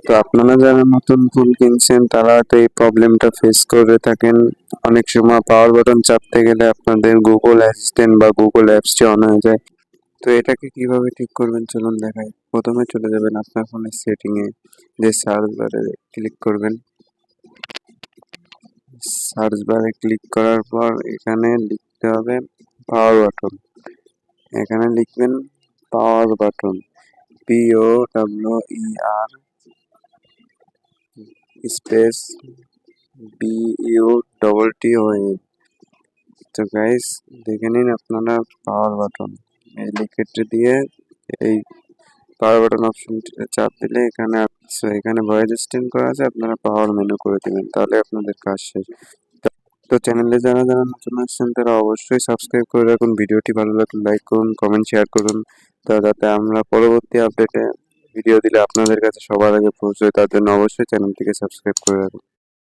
তো আপনারা যারা নতুন ফুল কিনছেন তারা হয়তো এই প্রবলেমটা ফেস করে থাকেন। অনেক সময় পাওয়ার বাটন চাপতে গেলে আপনাদের গুগল অ্যাসিস্ট্যান্ট বা গুগল অ্যাপসটি অন হয়ে যায়। তো এটাকে কিভাবে ঠিক করবেন চলুন দেখাই। প্রথমে চলে যাবেন আপনার ফোনের সেটিংয়ে, যে সার্চ বারে ক্লিক করবেন। সার্চ বারে ক্লিক করার পর এখানে লিখতে হবে পাওয়ার বাটন। এখানে লিখবেন power button, POWER space BUTTON। তো গাইস দেখে নিন আপনারা পাওয়ার বাটন এই লিখেটটি দিয়ে এই পাওয়ার বাটন অপশনটিতে চাপ দিলে এখানে ভয়েস অ্যাসিস্ট্যান্ট করা আছে, আপনারা পাওয়ার মেনু করে দিবেন, তাহলে আপনাদের কাজ শেষ। তো চ্যানেলে যারা যারা নতুন আসছেন তারা অবশ্যই সাবস্ক্রাইব করে রাখুন। ভিডিওটি ভালো লাগলে লাইক করুন, কমেন্ট শেয়ার করুন, যাতে আমরা পরবর্তী আপডেটে ভিডিও দিলে আপনাদের কাছে সবার আগে পৌঁছয়, তার জন্য অবশ্যই চ্যানেলটিকে সাবস্ক্রাইব করে রাখুন।